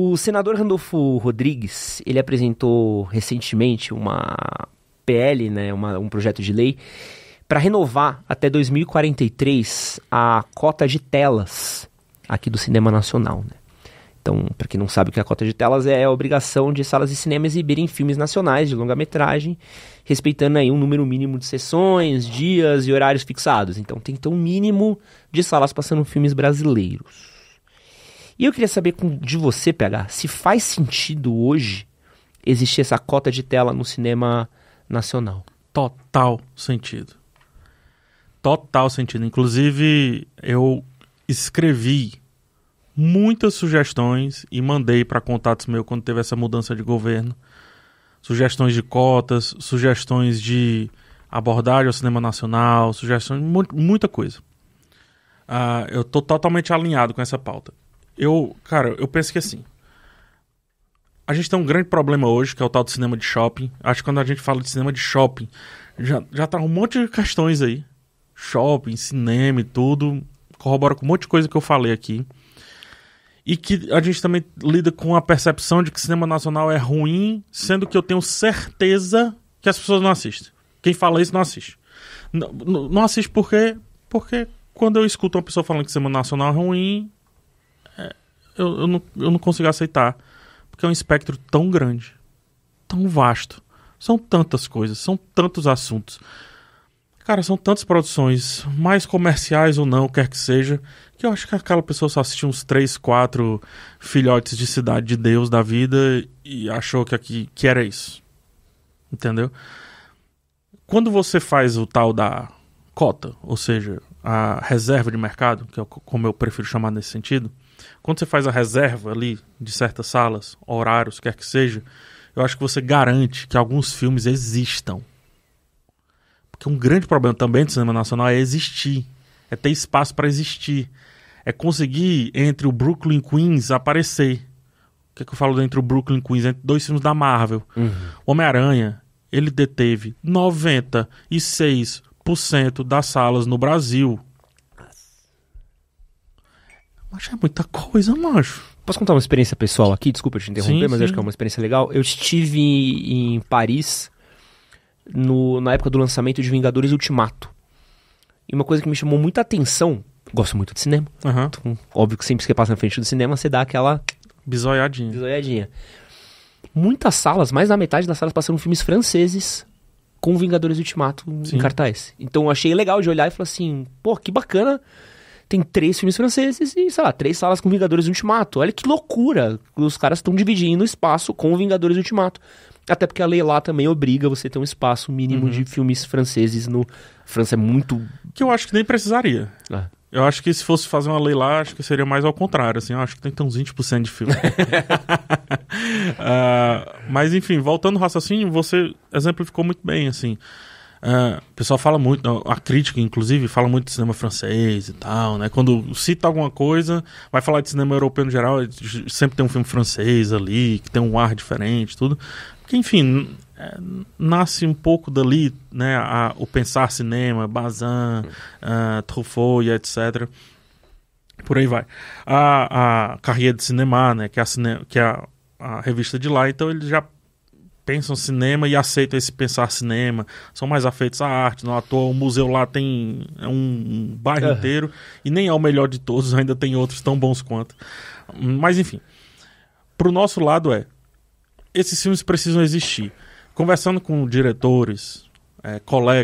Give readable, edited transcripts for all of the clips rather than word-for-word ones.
O senador Randolfo Rodrigues, ele apresentou recentemente uma PL, né, um projeto de lei, para renovar até 2043 a cota de telas aqui do cinema nacional, né? Então, para quem não sabe o que é a cota de telas, é a obrigação de salas de cinema exibirem filmes nacionais de longa-metragem, respeitando aí um número mínimo de sessões, dias e horários fixados. Então, tem que ter um mínimo de salas passando filmes brasileiros. E eu queria saber de você, PH, se faz sentido hoje existir essa cota de tela no cinema nacional. Total sentido. Total sentido. Inclusive, eu escrevi muitas sugestões e mandei para contatos meus quando teve essa mudança de governo. Sugestões de cotas, sugestões de abordagem ao cinema nacional, sugestões de muita coisa. Eu tô totalmente alinhado com essa pauta. Eu penso que assim, a gente tem um grande problema hoje, que é o tal do cinema de shopping. Acho que quando a gente fala de cinema de shopping, já tá um monte de questões aí. Shopping, cinema e tudo, corrobora com um monte de coisa que eu falei aqui. E que a gente também lida com a percepção de que cinema nacional é ruim, sendo que eu tenho certeza que as pessoas não assistem. Quem fala isso não assiste. Não assiste porque quando eu escuto uma pessoa falando que cinema nacional é ruim, eu não consigo aceitar. Porque é um espectro tão grande, tão vasto. São tantas coisas, são tantos assuntos. Cara, são tantas produções, mais comerciais ou não, quer que seja, que eu acho que aquela pessoa só assistiu uns 3, 4 filhotes de Cidade de Deus da vida e achou que era isso. Entendeu? Quando você faz o tal da cota, ou seja, a reserva de mercado, que é como eu prefiro chamar nesse sentido, quando você faz a reserva ali de certas salas, horários, quer que seja, eu acho que você garante que alguns filmes existam. Porque um grande problema também do cinema nacional é existir. É ter espaço para existir. É conseguir, entre o Brooklyn Queens, aparecer. O que eu falo entre o Brooklyn Queens? Entre 2 filmes da Marvel. O Homem-Aranha, ele deteve 96% das salas no Brasil. Mas é muita coisa, macho. Posso contar uma experiência pessoal aqui? Desculpa te interromper, mas sim. acho que é uma experiência legal. Eu estive em Paris na época do lançamento de Vingadores Ultimato. E uma coisa que me chamou muita atenção, gosto muito de cinema, então, óbvio que sempre que você passa na frente do cinema, você dá aquela bisoiadinha. Muitas salas, mais da metade das salas passaram filmes franceses com Vingadores Ultimato em cartaz. Então eu achei legal de olhar e falar assim, pô, que bacana, tem 3 filmes franceses e, sei lá, 3 salas com Vingadores Ultimato. Olha que loucura, os caras estão dividindo o espaço com Vingadores Ultimato. Até porque a lei lá também obriga você a ter um espaço mínimo de filmes franceses no... França é muito... Que eu acho que nem precisaria. Eu acho que se fosse fazer uma lei lá, acho que seria mais ao contrário. Assim, eu acho que tem que ter uns 20% de filme. Mas, enfim, voltando ao raciocínio, você exemplificou muito bem, assim. O pessoal fala muito, a crítica, inclusive, fala muito de cinema francês e tal, né? Quando cita alguma coisa, vai falar de cinema europeu no geral, sempre tem um filme francês ali, que tem um ar diferente, tudo. Porque, enfim, nasce um pouco dali, né? O pensar cinema, Bazin, Truffaut e etc. Por aí vai. A Carrière de Cinema, né? Que é a revista de lá, então eles já pensam cinema e aceitam esse pensar cinema, são mais afeitos à arte, não à toa o museu lá tem um bairro inteiro, e nem é o melhor de todos, ainda tem outros tão bons quanto. Mas enfim, pro nosso lado esses filmes precisam existir. Conversando com diretores,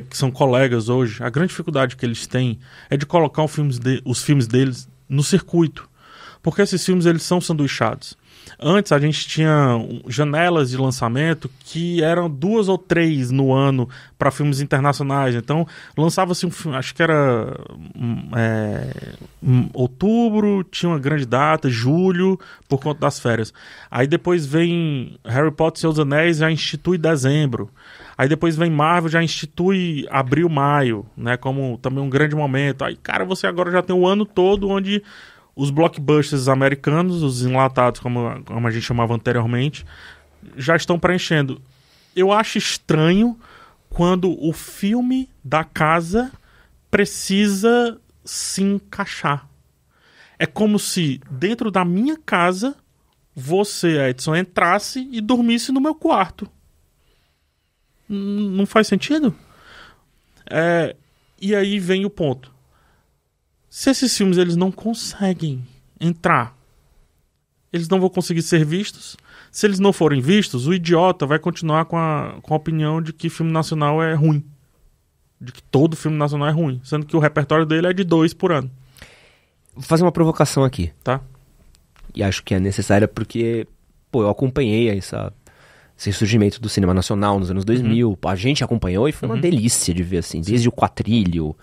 que são colegas hoje, a grande dificuldade que eles têm é de colocar os filmes deles no circuito, porque esses filmes eles são sanduichados. Antes a gente tinha janelas de lançamento que eram 2 ou 3 no ano para filmes internacionais. Então lançava-se um filme, acho que era outubro, tinha uma grande data, julho, por conta das férias. Aí depois vem Harry Potter e Seus Anéis, já institui dezembro. Aí depois vem Marvel, já institui abril, maio, né, como também um grande momento. Aí, cara, você agora já tem o ano todo onde os blockbusters americanos, os enlatados, como a gente chamava anteriormente, já estão preenchendo. Eu acho estranho quando o filme da casa precisa se encaixar. É como se dentro da minha casa você, Edson, entrasse e dormisse no meu quarto. Não faz sentido? E aí vem o ponto. Se esses filmes eles não conseguem entrar, eles não vão conseguir ser vistos. Se eles não forem vistos, o idiota vai continuar com a opinião de que filme nacional é ruim. De que todo filme nacional é ruim. Sendo que o repertório dele é de 2 por ano. Vou fazer uma provocação aqui. Tá? E acho que é necessária porque, eu acompanhei esse surgimento do cinema nacional nos anos 2000. A gente acompanhou e foi uma delícia de ver, assim. Desde o Quatrilho,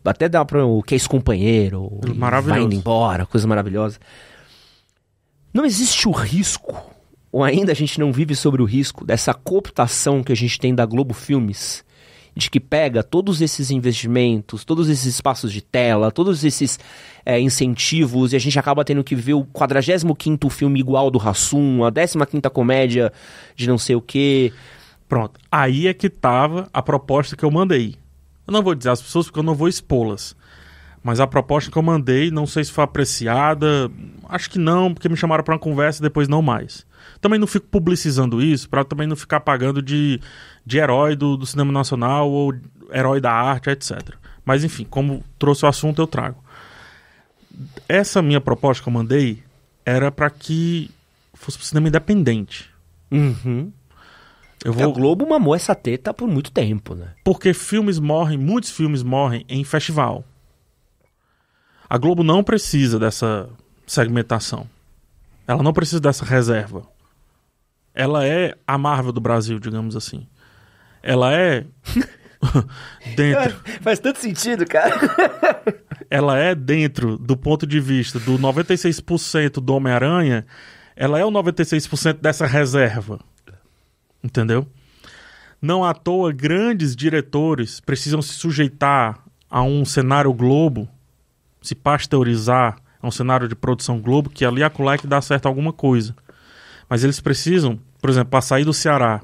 até dá para o Que é esse Companheiro, Vai Indo Embora, coisa maravilhosa. Não existe o risco, ou ainda a gente não vive sobre o risco, dessa cooptação que a gente tem da Globo Filmes, de que pega todos esses investimentos, todos esses espaços de tela, todos esses incentivos, e a gente acaba tendo que ver o 45º filme igual do Hassum, a 15ª comédia de não sei o quê. Pronto, aí é que tava a proposta que eu mandei. Eu não vou dizer às pessoas porque eu não vou expô-las. Mas a proposta que eu mandei, não sei se foi apreciada, acho que não, porque me chamaram para uma conversa e depois não mais. Também não fico publicizando isso, para também não ficar pagando de herói do cinema nacional ou herói da arte, etc. Mas enfim, como trouxe o assunto, eu trago. Essa minha proposta que eu mandei era para que fosse pro cinema independente. Uhum. A Globo mamou essa teta por muito tempo, né? Porque muitos filmes morrem em festival. A Globo não precisa dessa segmentação. Ela não precisa dessa reserva. Ela é a Marvel do Brasil, digamos assim. Ela é dentro... Faz tanto sentido, cara. Ela é dentro do ponto de vista do 96% do Homem-Aranha, ela é o 96% dessa reserva. Entendeu? Não à toa, grandes diretores precisam se sujeitar a um cenário Globo, se pasteurizar a um cenário de produção Globo, que ali acolá é que dá certo alguma coisa. Mas eles precisam, por exemplo, para sair do Ceará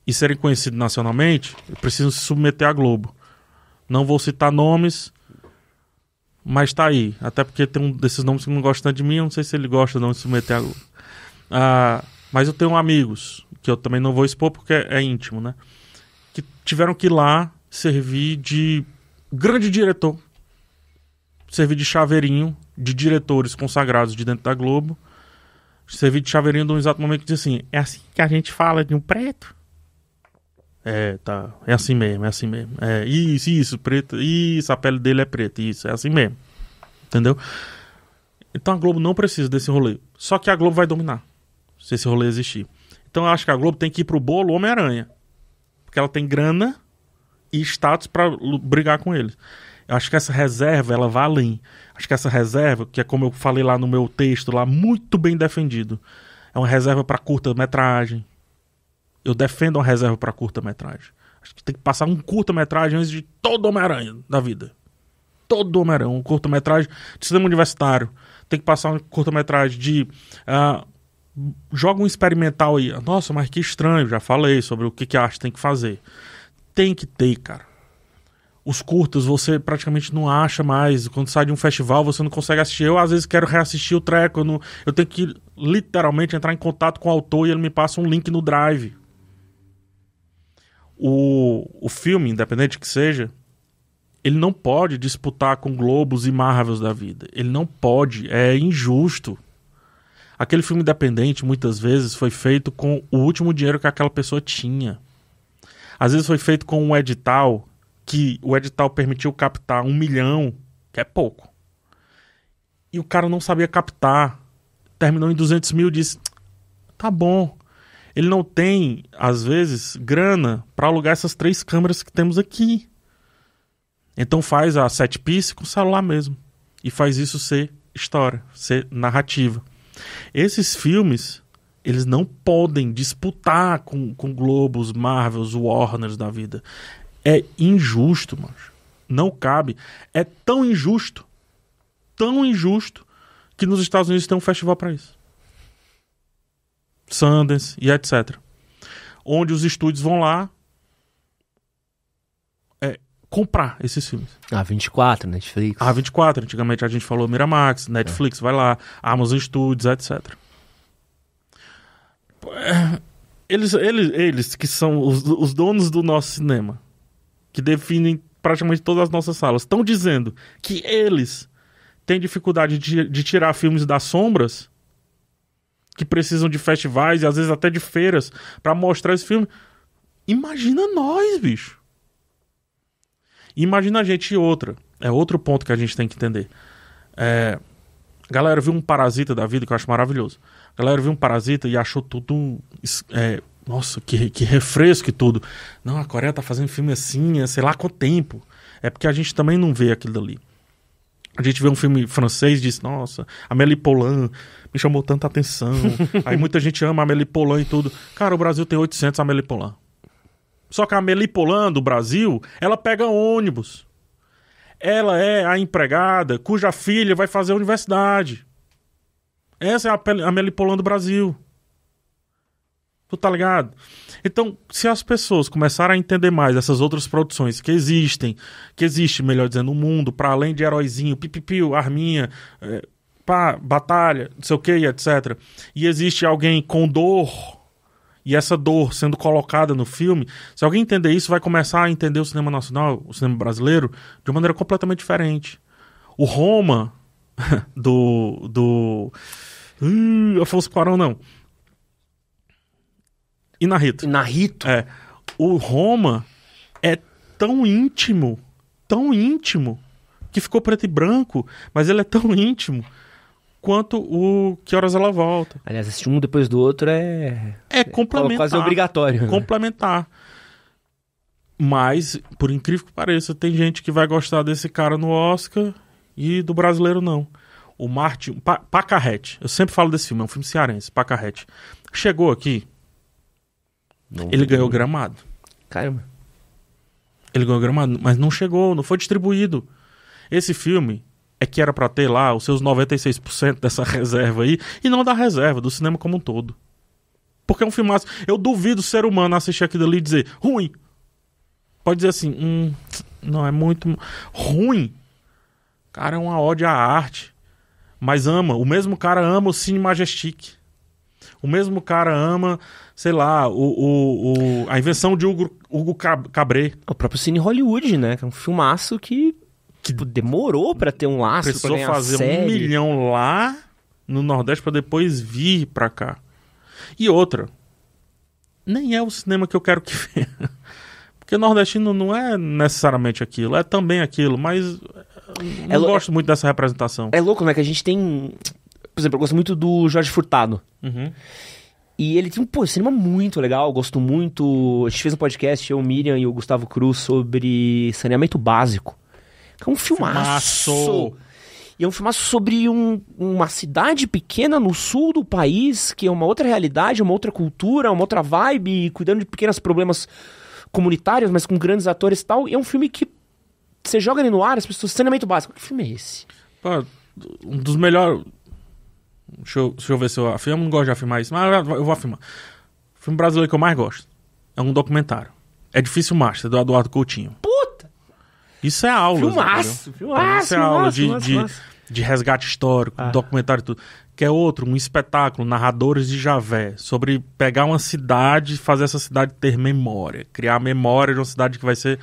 e serem conhecidos nacionalmente, precisam se submeter à Globo. Não vou citar nomes, mas tá aí. Até porque tem um desses nomes que não gosta tanto de mim, eu não sei se ele gosta não de se submeter à Globo. Mas eu tenho amigos, que eu também não vou expor porque é íntimo, né? Que tiveram que ir lá servir de grande diretor. Servir de chaveirinho de diretores consagrados de dentro da Globo. Servir de chaveirinho de um exato momento que diz assim: é assim que a gente fala de um preto? Tá. É assim mesmo, é assim mesmo. Isso, preto. Isso, a pele dele é preta. Isso, é assim mesmo. Entendeu? Então a Globo não precisa desse rolê. Só que a Globo vai dominar, se esse rolê existir. Então eu acho que a Globo tem que ir pro bolo Homem-Aranha. Porque ela tem grana e status pra brigar com eles. Eu acho que essa reserva, ela vai além. Acho que essa reserva, que é como eu falei lá no meu texto, lá muito bem defendido, é uma reserva para curta-metragem. Eu defendo uma reserva para curta-metragem. Acho que tem que passar um curta-metragem antes de todo Homem-Aranha da vida. Todo Homem-Aranha. Um curta-metragem de cinema universitário. Tem que passar um curta-metragem de... joga um experimental aí. Nossa, mas que estranho. Já falei sobre o que a arte tem que fazer. Tem que ter, cara. Os curtas você praticamente não acha mais. Quando sai de um festival você não consegue assistir. Eu às vezes quero reassistir o treco. Eu tenho que literalmente entrar em contato com o autor e ele me passa um link no Drive. O filme, independente que seja, ele não pode disputar com Globos e Marvels da vida. Ele não pode. É injusto. Aquele filme independente muitas vezes foi feito com o último dinheiro que aquela pessoa tinha. Às vezes foi feito com um edital que o edital permitiu captar 1 milhão, que é pouco. E o cara não sabia captar. Terminou em 200 mil e disse, tá bom. Ele não tem, às vezes, grana para alugar essas 3 câmeras que temos aqui. Então faz a set piece com o celular mesmo. E faz isso ser história, ser narrativa. Esses filmes, eles não podem disputar com Globos, Marvels, Warners da vida. É injusto, macho. Não cabe. É tão injusto, que nos Estados Unidos tem um festival para isso. Sundance e etc. Onde os estúdios vão lá comprar esses filmes. A24, Netflix. A24, antigamente a gente falou Miramax, Netflix, vai lá, Amazon Studios, etc. Eles que são os donos do nosso cinema, que definem praticamente todas as nossas salas, estão dizendo que eles têm dificuldade de tirar filmes das sombras, que precisam de festivais e às vezes até de feiras pra mostrar esse filme. Imagina nós, bicho. Imagina a gente. E outra. É outro ponto que a gente tem que entender. A galera viu um Parasita da vida, que eu acho maravilhoso. A galera viu um Parasita e achou tudo... nossa, que refresco e tudo. Não, a Coreia tá fazendo filme assim, sei lá quanto tempo. É porque a gente também não vê aquilo dali. A gente vê um filme francês e diz, nossa, Amélie Poulain me chamou tanta atenção. Aí muita gente ama Amélie Poulain e tudo. Cara, o Brasil tem 800 Amélie Poulain. Só que a Amélie Poulain do Brasil, ela pega ônibus. Ela é a empregada cuja filha vai fazer a universidade. Essa é a Amélie Poulain do Brasil. Tu tá ligado? Então, se as pessoas começarem a entender mais essas outras produções que existe, melhor dizendo, no mundo, para além de heróizinho, pipipiu, arminha, batalha, não sei o que, etc. E existe alguém com dor, e essa dor sendo colocada no filme, se alguém entender isso, vai começar a entender o cinema nacional, o cinema brasileiro, de uma maneira completamente diferente. O Roma, do Afonso Cuarón, não. Inarritu. O Roma é tão íntimo, que ficou preto e branco, mas ele é tão íntimo quanto o Que Horas Ela Volta. Aliás, assistir um depois do outro é complementar. Quase obrigatório. Complementar. Mas, por incrível que pareça, tem gente que vai gostar desse cara no Oscar e do brasileiro não. O Martin... Pacarrete. Eu sempre falo desse filme, é um filme cearense, Pacarrete. Chegou aqui... Ele ganhou Gramado. Caramba. Ele ganhou Gramado, mas não chegou, não foi distribuído. Esse filme é que era pra ter lá os seus 96% dessa reserva aí, e não da reserva, do cinema como um todo. Porque é um filmaço. Eu duvido o ser humano assistir aquilo ali e dizer, ruim. Pode dizer assim, não, é muito ruim. Cara, é uma ode à arte. Mas ama, o mesmo cara ama o Cine Majestic. O mesmo cara ama, sei lá, a invenção de Hugo Cabret. O próprio Cine Hollywood, né? Que é um filmaço que demorou pra ter um laço, precisou pra ganhar fazer série. 1 milhão lá no Nordeste pra depois vir pra cá. E outra, nem é o cinema que eu quero que venha. Porque nordestino não é necessariamente aquilo, é também aquilo, mas não gosto muito dessa representação. É louco, né? Que a gente tem... Por exemplo, eu gosto muito do Jorge Furtado. Uhum. E ele tem um cinema muito legal, gosto muito. A gente fez um podcast, eu, Miriam e o Gustavo Cruz, sobre saneamento básico. Que é um filmaço. E é um filmaço sobre uma cidade pequena no sul do país, que é uma outra realidade, uma outra cultura, uma outra vibe, cuidando de pequenos problemas comunitários, mas com grandes atores e tal. E é um filme que você joga ali no ar, as pessoas... Saneamento básico. Que filme é esse? Pô, um dos melhores... Deixa eu ver se eu afirmo. Eu não gosto de afirmar isso, mas eu vou afirmar. O filme brasileiro que eu mais gosto é um documentário. É Difícil Master, do Eduardo Coutinho. Puta! Isso é aula. Filmaço! Isso é aula de resgate histórico, documentário e tudo. Que é um espetáculo, Narradores de Javé, sobre pegar uma cidade e fazer essa cidade ter memória. Criar a memória de uma cidade que vai ser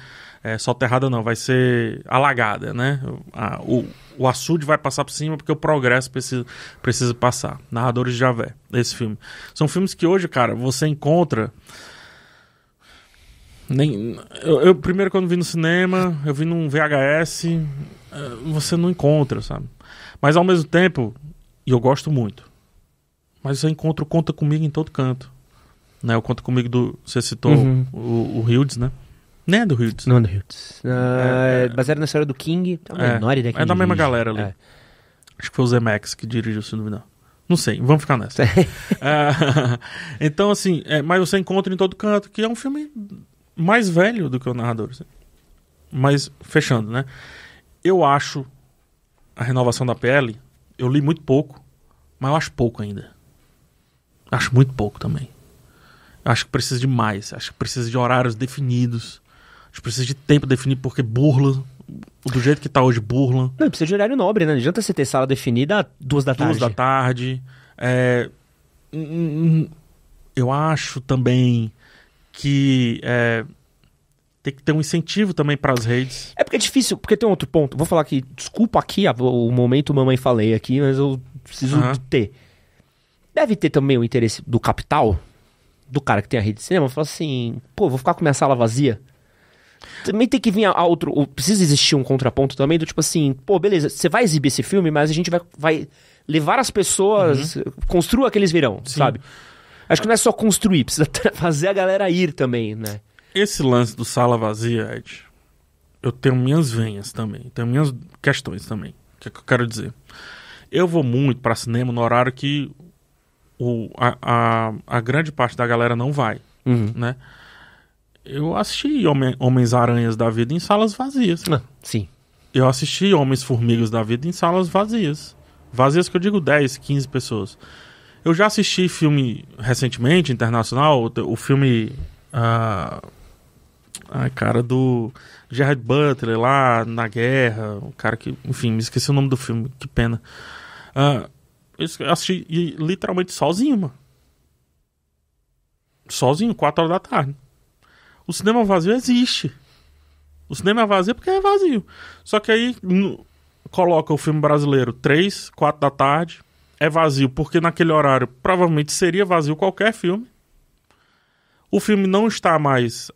soterrada, não, vai ser alagada, né? O açude vai passar por cima porque o progresso precisa passar. Narradores de Javé, esse filme. São filmes que hoje, cara, você encontra... Eu primeiro, quando vi no cinema, eu vi num VHS, você não encontra, sabe? Mas ao mesmo tempo, e eu gosto muito, mas você encontra o Conta Comigo em todo canto. Né? O Conta Comigo você citou o Hildes, né? Nem é do Hildes. Não é do Hildes. Baseado na história do King. Menor ideia que é da mesma galera ali. Acho que foi o Zemeckis que dirigiu, se não me engano. Não sei, vamos ficar nessa. Então, assim, mas você encontra em todo canto, que é um filme mais velho do que o Narrador. Assim. Mas, fechando, né? Eu acho a renovação da PL, eu li muito pouco, mas eu acho pouco ainda. Acho muito pouco também. Acho que precisa de mais. Acho que precisa de horários definidos. Acho que precisa de tempo definido, porque burla. Do jeito que tá hoje, burla. Não, precisa de horário nobre, né? Não adianta você ter sala definida às 2 da tarde. 2 da tarde. Eu acho também que tem que ter um incentivo também para as redes. É porque é difícil, porque tem um outro ponto. Vou falar aqui, desculpa aqui o momento mamãe falei aqui, mas eu preciso ter. Deve ter também o interesse do capital, do cara que tem a rede de cinema, falar assim, pô, vou ficar com minha sala vazia. Também tem que vir a outro... Precisa existir um contraponto também do tipo assim, pô, beleza, você vai exibir esse filme, mas a gente vai levar as pessoas, construa que eles virão, sabe? Acho que não é só construir, precisa fazer a galera ir também, né? Esse lance do sala vazia, Ed, eu tenho minhas venhas também, tenho minhas questões também. O que é que eu quero dizer? Eu vou muito pra cinema no horário que a grande parte da galera não vai, né? Eu assisti Homens-Aranhas da vida em salas vazias. Sim. Eu assisti Homens-Formigas da vida em salas vazias. Vazias que eu digo 10, 15 pessoas. Eu já assisti filme recentemente, internacional, o filme... do Gerard Butler lá na guerra. O cara que... Enfim, me esqueci o nome do filme, que pena. Eu assisti literalmente sozinho, mano. Sozinho, 4 horas da tarde. O cinema vazio existe. O cinema é vazio porque é vazio. Só que aí coloca o filme brasileiro 3, 4 da tarde. É vazio porque naquele horário provavelmente seria vazio qualquer filme. O filme não está mais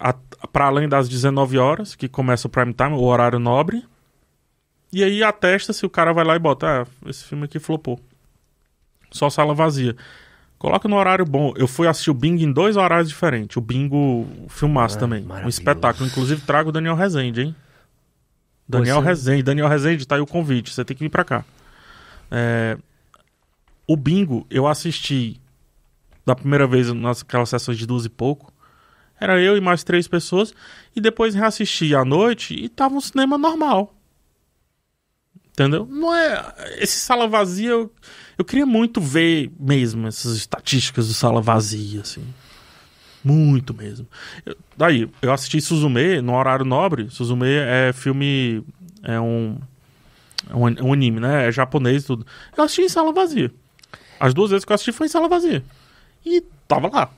para além das 19 horas, que começa o prime time, o horário nobre. E aí atesta se o cara vai lá e bota, esse filme aqui flopou. Só sala vazia. Coloca no horário bom. Eu fui assistir o Bingo em 2 horários diferentes. O Bingo filmaço também. Um espetáculo. Inclusive trago o Daniel Rezende, hein? Daniel Rezende, tá aí o convite. Você tem que vir pra cá. O Bingo, eu assisti da primeira vez naquelas sessões de 2 e pouco. Era eu e mais 3 pessoas. E depois reassisti à noite e tava um cinema normal. Entendeu? Não é... Esse sala vazia... Eu queria muito ver mesmo essas estatísticas do sala vazia, assim. Muito mesmo. Eu assisti Suzume no horário nobre. Suzume é filme... É um anime, né? É japonês e tudo. Eu assisti em sala vazia. As 2 vezes que eu assisti foi em sala vazia. E tava lá.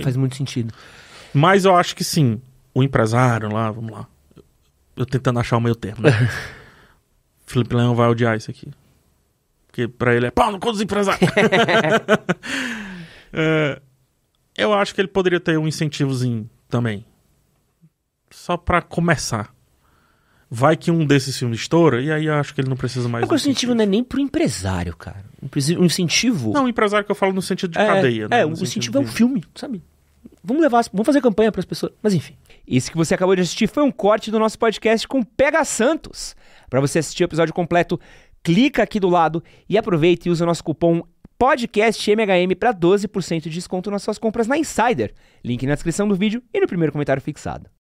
Faz muito sentido. Mas eu acho que sim. O empresário lá, vamos lá. Eu tentando achar o meio termo, né? Felipe Leão vai odiar isso aqui. Porque pra ele é pau no cu dos empresários. Eu acho que ele poderia ter um incentivozinho também. Só pra começar. Vai que um desses filmes estoura, e aí eu acho que ele não precisa mais... Mas o incentivo não é nem pro empresário, cara. O incentivo... Não, o empresário que eu falo no sentido de cadeia. Né? O incentivo é o filme, sabe? Vamos fazer campanha pras pessoas. Mas enfim. Isso que você acabou de assistir foi um corte do nosso podcast com Pega Santos. Pra você assistir o episódio completo, clica aqui do lado e aproveita e usa o nosso cupom PODCASTMHM para 12% de desconto nas suas compras na Insider. Link na descrição do vídeo e no primeiro comentário fixado.